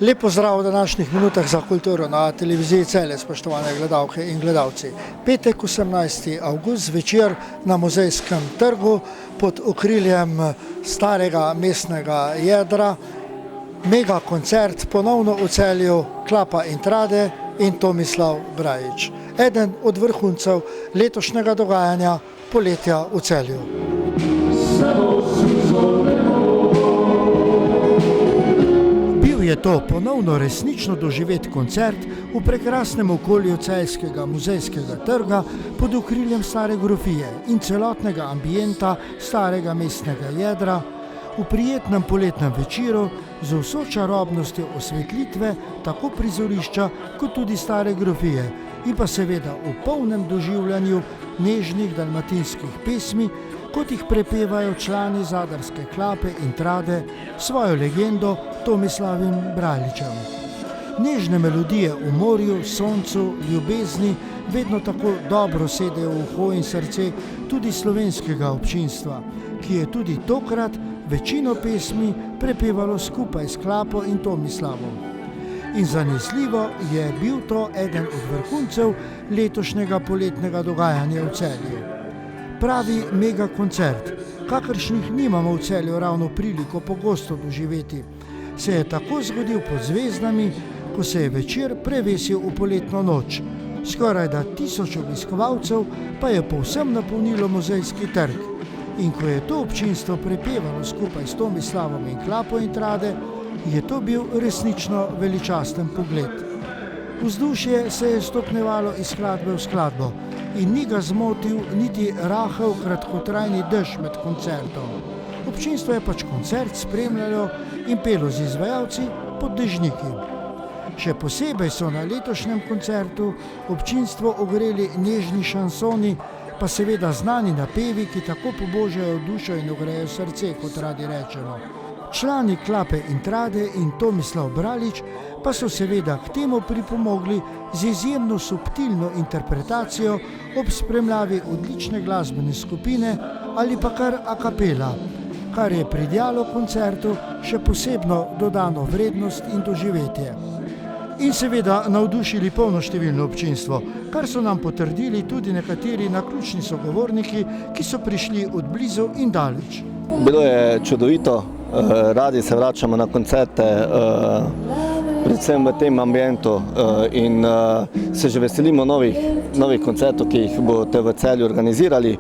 Lep pozdrav v današnjih minutah za kulturo na televiziji Celje, spoštovane gledalke in gledalci. Petek 18. avgust zvečer na Muzejskem trgu pod okriljem starega mestnega jedra. Mega koncert ponovno v Celju Klapa in Trade in Tomislav Braljić. Eden od vrhuncev letošnjega dogajanja Poletja v Celju. Je to ponovno resnično doživet koncert v prekrasnem okolju celjskega muzejskega trga pod okriljem stare grofije in celotnega ambienta starega mestnega jedra v prijetnem poletnem večeru z vso čarobnostjo osvetlitve tako prizorišča kot tudi stare grofije in pa seveda v polnem doživljanju nežnih dalmatinskih pesmi, kot jih prepevajo člani zadarske Klape in Trade svojo legendo Tomislavim Braljićem. Nežne melodije v morju, soncu, ljubezni vedno tako dobro sedejo v uho in srce tudi slovenskega občinstva, ki je tudi tokrat večino pesmi prepevalo skupaj s Klapo in Tomislavom. In zanesljivo je bil to eden od vrhuncev letošnjega poletnega dogajanja v Celju. Pravi mega koncert, kakršnih nimamo v Celju ravno priliko pogosto doživeti, se je tako zgodil pod zvezdami, ko se je večer prevesil v poletno noč. Skorajda 1000 obiskovalcev pa je povsem napolnilo muzejski trg. In ko je to občinstvo prepevalo skupaj s Tomislavom in Klapo in Trade, je to bil resnično veličasten pogled. Vzdušje se je stopnjevalo iz skladbe v skladbo in ni ga zmotil niti rahel kratkotrajni dež med koncertom. Občinstvo je pač koncert spremljalo in pelo z izvajalci pod dežniki. Še posebej so na letošnjem koncertu občinstvo ogreli nežni šansoni, pa seveda znani napevi, ki tako pobožajo dušo in ogrejo srce, kot radi rečemo. Člani Klape in Trade in Tomislav Braljić pa so seveda k temu pripomogli z izjemno subtilno interpretacijo ob spremljavi odlične glasbene skupine ali pa kar a capella, kar je pridjalo koncertu še posebno dodano vrednost in doživetje. In seveda navdušili polnoštevilno občinstvo, kar so nam potrdili tudi nekateri naključni sogovorniki, ki so prišli od blizu in daleč. Bilo je čudovito, radi se vračamo na koncerte, predvsem v tem ambientu in se že veselimo novih koncertov, ki jih boste v Celju organizirali.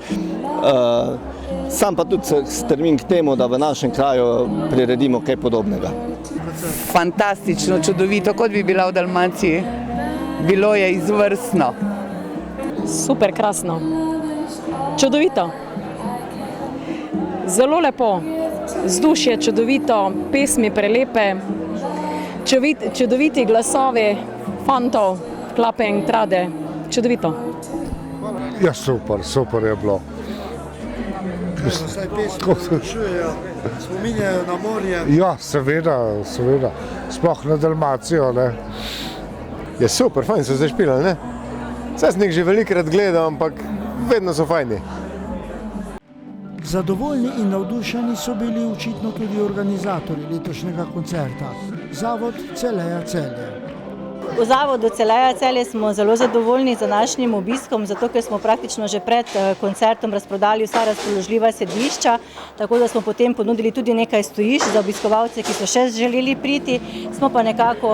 Sam pa tudi stremim k temu, da v našem kraju priredimo kaj podobnega. Fantastično, čudovito, kot bi bila v Dalmaciji. Bilo je izvrstno. Super, krasno. Čudovito. Zelo lepo. Vzdušje čudovito, pesmi prelepe, čudoviti glasovi fantov, Klape in Trade. Čudovito. Ja, super je bilo. Zdaj pesmi čujejo, spominjajo na morje. Ja, seveda. Sploh na Dalmacijo, ne. Je super, fajn so zašpilali, ne. Saj sem jih že velikokrat gledal, ampak vedno so fajni. Zadovoljni in navdušeni so bili očitno tudi organizatorji letošnjega koncerta, Zavod Celeja Celje. V Zavodu Celeja Celje smo zelo zadovoljni z današnjim obiskom, zato ker smo praktično že pred koncertom razprodali vsa razpoložljiva sedišča, tako da smo potem ponudili tudi nekaj stojišč za obiskovalce, ki so še želeli priti. Smo pa nekako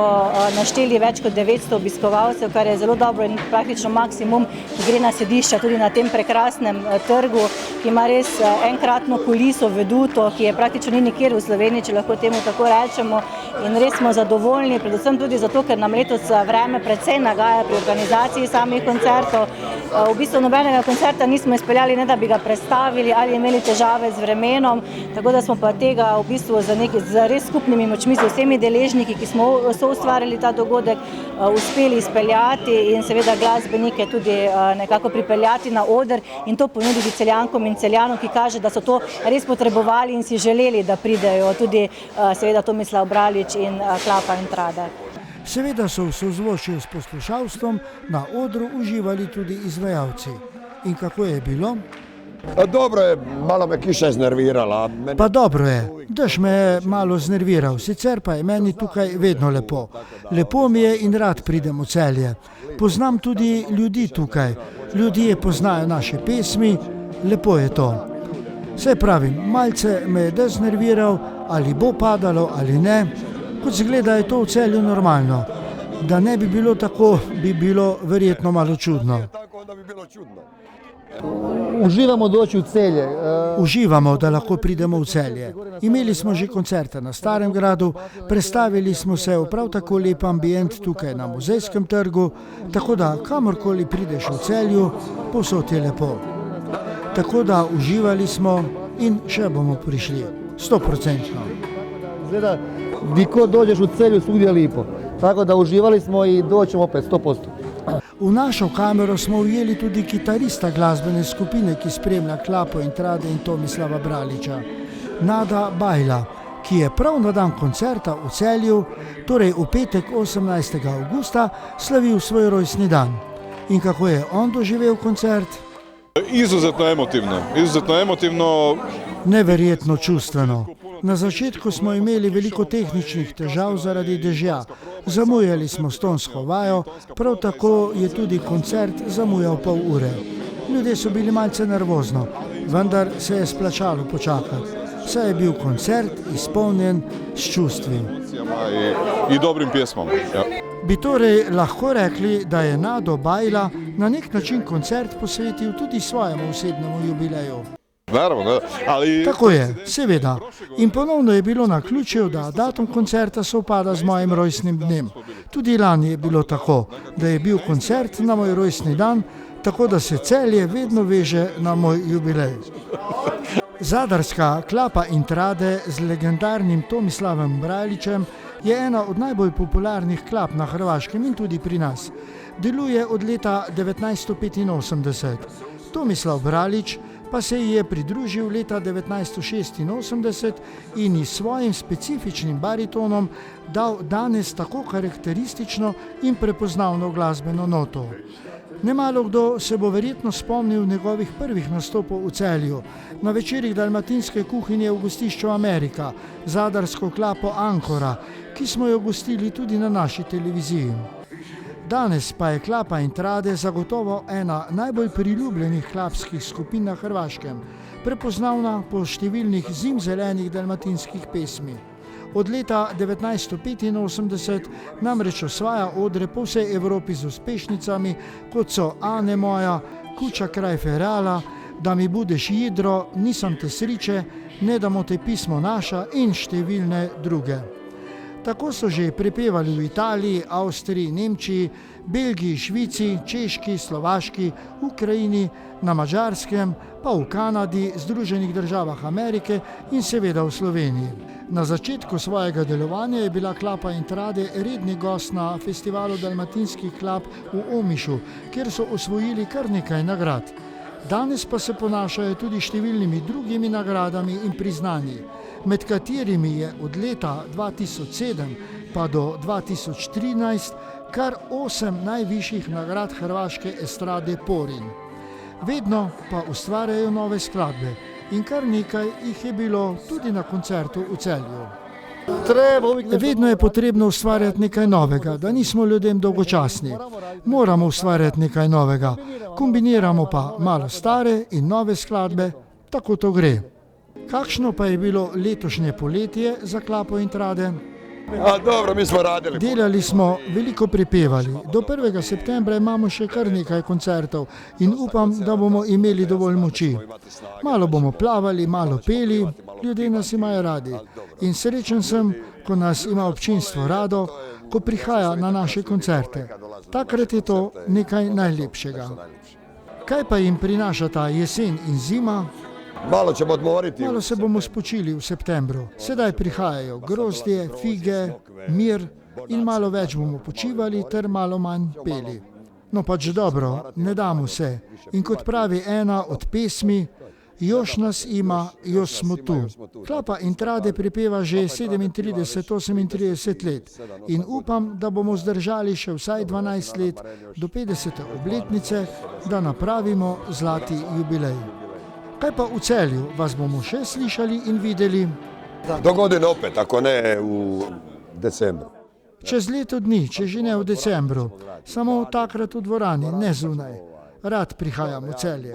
našteli več kot 900 obiskovalcev, kar je zelo dobro in praktično maksimum, ki gre na sedišča tudi na tem prekrasnem trgu, ki ima res enkratno kuliso veduto, ki je praktično ni nikjer v Sloveniji, če lahko temu tako rečemo. In res smo zadovoljni, predvsem tudi zato, ker nam letos vreme precej nagaja pri organizaciji samih koncertov. V bistvu nobenega koncerta nismo izpeljali, ne da bi ga predstavili ali imeli težave z vremenom, tako da smo pa tega v bistvu z res skupnimi močmi, z vsemi deležniki, ki smo soustvarjali ta dogodek, uspeli izpeljati in seveda glasbenike tudi nekako pripeljati na oder in to ponuditi Celjankom in Celjanom, ki kaže, da so to res potrebovali in si želeli, da pridejo tudi seveda Tomislav Braljić in Klapa in Trade. Seveda so v sozvočju s poslušalstvom na odru uživali tudi izvajalci. In kako je bilo? Dobro je, malo me kiša znervirala. Pa dobro je, dež me je malo znerviral, sicer pa je meni tukaj vedno lepo. Lepo mi je in rad pridem v Celje. Poznam tudi ljudi tukaj, ljudje poznajo naše pesmi, lepo je to. Saj pravim, malce me je deznerviral, ali bo padalo ali ne, kot zgleda je to v Celju normalno. Da ne bi bilo tako, bi bilo verjetno malo čudno. Uživamo doći u Celje. Uživamo, da lahko pridemo v Celje. Imeli smo že koncerte na Starem gradu, predstavili smo se v prav tako lep ambient tukaj na Muzejskem trgu, tako da kamorkoli prideš v Celju, povsod je lepo. Tako da uživali smo in še bomo prišli, 100%. Izgleda, di ko dođeš u Celju, svugdje je lipo. Tako da uživali smo i doćemo opet, 100%. V našo kamero smo ujeli tudi kitarista glasbene skupine, ki spremlja Klapo in Trade in Tomislava Braliča, Nada Bajla, ki je prav na dan koncerta v Celju, torej v petek 18. avgusta, slavil svoj rojstni dan. In kako je on doživel koncert? Izuzetno emotivno. Neverjetno čustveno. Na začetku smo imeli veliko tehničnih težav zaradi dežja. Zamujali smo s tonsko vajo, prav tako je tudi koncert zamujal pol ure. Ljudje so bili malce nervozno, vendar se je splačalo počakati. Saj je bil koncert izpolnjen s čustvi. In dobrim pjesmom. Ja. Bi torej lahko rekli, da je Nado Bajla na nek način koncert posvetil tudi svojemu osebnemu jubileju. Naravno, ali... Tako je, seveda. In ponovno je bilo naključje, da datum koncerta sovpada z mojim rojstnim dnem. Tudi lani je bilo tako, da je bil koncert na moj rojstni dan, tako da se Celje vedno veže na moj jubilej. Zadarska Klapa in Trade z legendarnim Tomislavom Braličem je ena od najbolj popularnih klap na Hrvaškem in tudi pri nas. Deluje od leta 1985. Tomislav Bralič pa se ji je pridružil leta 1986 in ji svojim specifičnim baritonom dal danes tako karakteristično in prepoznavno glasbeno noto. Nemalo kdo se bo verjetno spomnil njegovih prvih nastopov v Celju, na večerih dalmatinske kuhinje v gostišču Amerika, zadarsko klapo Ankora, ki smo jo gostili tudi na naši televiziji. Danes pa je Klapa in Trade zagotovo ena najbolj priljubljenih klapskih skupin na Hrvaškem, prepoznavna po številnih zimzelenih dalmatinskih pesmi. Od leta 1985 namreč osvaja odre po vsej Evropi z uspešnicami, kot so Ane moja, Kuća kraj Ferala, Da mi budeš jidro, Nisam te sriče, Ne damo te pismo naša in številne druge. Tako so že prepevali v Italiji, Avstriji, Nemčiji, Belgiji, Švici, Češki, Slovaški, Ukrajini, na Madžarskem, pa v Kanadi, Združenih državah Amerike in seveda v Sloveniji. Na začetku svojega delovanja je bila Klapa in Trade redni gost na festivalu dalmatinskih klap v Omišu, kjer so osvojili kar nekaj nagrad. Danes pa se ponašajo tudi številnimi drugimi nagradami in priznanji, med katerimi je od leta 2007 pa do 2013 kar 8 najvišjih nagrad hrvaške estrade Porin. Vedno pa ustvarjajo nove skladbe in kar nekaj jih je bilo tudi na koncertu v Celju. Vedno je potrebno ustvarjati nekaj novega, da nismo ljudem dolgočasni. Moramo ustvarjati nekaj novega, kombiniramo pa malo stare in nove skladbe, tako to gre. Kakšno pa je bilo letošnje poletje za Klapo in Trade? Dobro, mi smo radili. Delali smo, veliko prepevali. Do 1. septembra imamo še kar nekaj koncertov in upam, da bomo imeli dovolj moči. Malo bomo plavali, malo peli, ljudje nas imajo radi. In srečen sem, ko nas ima občinstvo rado, ko prihaja na naše koncerte. Takrat je to nekaj najlepšega. Kaj pa jim prinaša ta jesen in zima? Malo ćemo odmoriti. Malo se bomo spočili v septembru. Sedaj prihajajo grozdje, fige, mir in malo več bomo počivali ter malo manj peli. No pač dobro, ne damo se. In kot pravi ena od pesmi, još nas ima, još smo tu. Klapa in Trade pripeva že 37-38 let in upam, da bomo zdržali še vsaj 12 let do 50. obletnice, da napravimo zlati jubilej. Kaj pa v Celju, vas bomo še slišali in videli? Dogodine opet, ako ne v decembru. Čez leto dni, če že ne v decembru, samo takrat v dvorani, ne zunaj. Rad prihajam v Celje.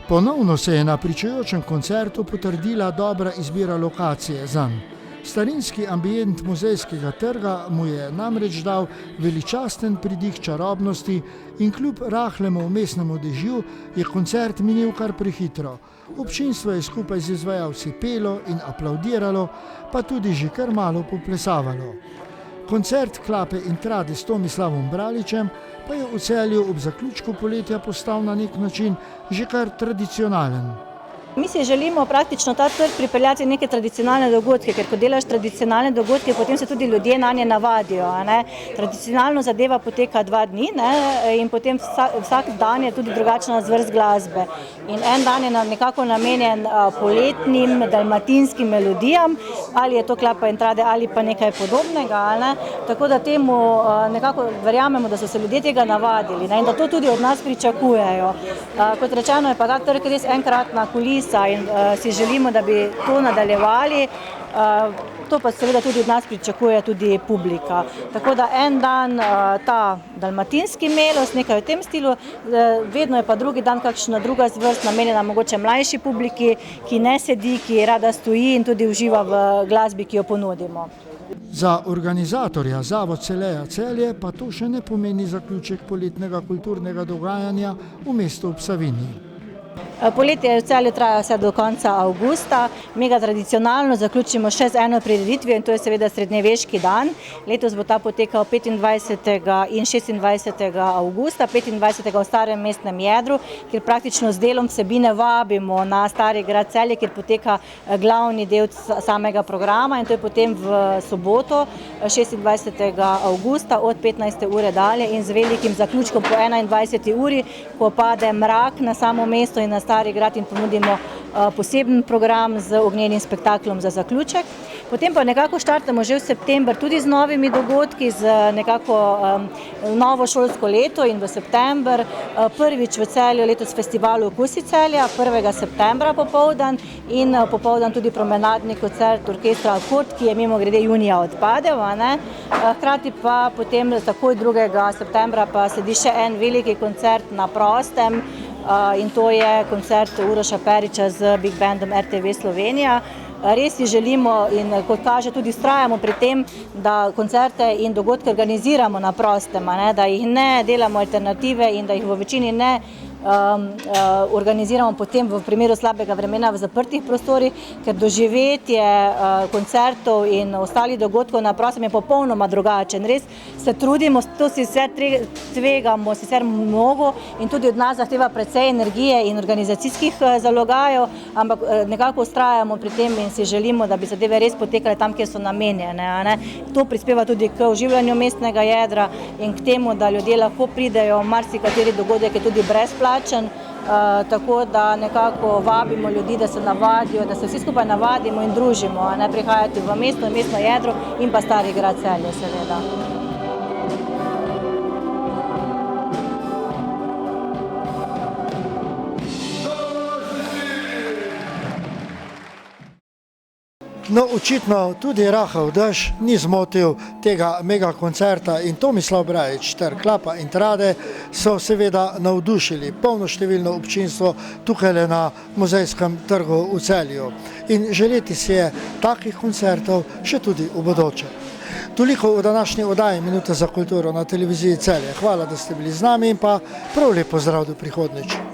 Ponovno se je na pričujočem koncertu potrdila dobra izbira lokacije zanj. Starinski ambient muzejskega trga mu je namreč dal veličasten pridih čarobnosti in kljub rahlemu vmesnemu dežju je koncert minil kar prehitro. Občinstvo je skupaj z izvajalci pelo in aplavdiralo, pa tudi že kar malo poplesavalo. Koncert Klape in trade s Tomislavom Braličem pa je v Celju ob zaključku poletja postal na nek način že kar tradicionalen. Mi si želimo praktično ta trg pripeljati neke tradicionalne dogodke, ker ko delaš tradicionalne dogodke, potem se tudi ljudje na nje navadijo. Tradicionalno zadeva poteka 2 dni in potem vsak dan je tudi drugačna zvrst glasbe. In en dan je nekako namenjen poletnim, dalmatinskim melodijam, ali je to Klapa in trade ali pa nekaj podobnega. Tako da temu nekako verjamemo, da so se ljudje tega navadili in da to tudi od nas pričakujejo. Kot rečeno je pa ta trg res enkratna kulisa in si želimo, da bi to nadaljevali. To pa seveda tudi od nas pričakuje tudi publika. Tako da en dan ta dalmatinski melos, nekaj v tem stilu, vedno je pa drugi dan kakšna druga zvrst, namenjena mogoče mlajši publiki, ki ne sedi, ki rada stoji in tudi uživa v glasbi, ki jo ponudimo. Za organizatorja Zavod Celeja Celje pa to še ne pomeni zaključek poletnega kulturnega dogajanja v mestu ob Savinji. Poletje v Celju traja vse do konca avgusta. Mi ga tradicionalno zaključimo še z eno prireditvijo in to je seveda srednjeveški dan. Letos bo ta potekal 25. in 26. avgusta, 25. v starem mestnem jedru, kjer praktično z delom vsebine vabimo na Stari grad Celje, kjer poteka glavni del samega programa in to je potem v soboto, 26. avgusta od 15. ure dalje in z velikim zaključkom po 21. uri, ko pade mrak na samo mesto in na Stari grad in ponudimo poseben program z ognjenim spektaklom za zaključek. Potem pa nekako štartamo že v september tudi z novimi dogodki, z nekako novo šolsko leto in v september prvič v Celju letos festival Okusi Celja, 1. septembra popoldan in popoldan tudi promenadni koncert orkestra Akord, ki je mimogrede junija odpadel. Hkrati pa potem takoj 2. septembra pa sledi še en veliki koncert na prostem, in to je koncert Uroša Periča z Big Bandom RTV Slovenija. Res si želimo in kot kaže tudi vztrajamo pri tem, da koncerte in dogodke organiziramo na prostem, da jih ne delamo alternative in da jih v večini ne organiziramo potem v primeru slabega vremena v zaprtih prostorih, ker doživetje koncertov in ostalih dogodkov na prostem je popolnoma drugačen. Res se trudimo, to si sicer tvegamo, sicer mnogo in tudi od nas zahteva precej energije in organizacijskih zalogajev, ampak nekako vztrajamo pri tem in si želimo, da bi zadeve res potekale tam, kjer so namenjene. To prispeva tudi k oživljanju mestnega jedra in k temu, da ljudje lahko pridejo, marsikateri dogodek je tudi brezplačen, tako da nekako vabimo ljudi, da se navadijo, da se vsi skupaj navadimo in družimo, prihajati v mesto, mestno jedro in pa Stari grad Celje seveda. No, očitno tudi rahel dež ni zmotil tega mega koncerta in Tomislav Bralič ter Klapa in trade so seveda navdušili polnoštevilno občinstvo tukaj na Muzejskem trgu v Celju. In želeti si je takih koncertov še tudi v bodoče. Toliko v današnji oddaji Minuta za kulturo na televiziji Celje. Hvala, da ste bili z nami in pa prav lep pozdrav do prihodnjič.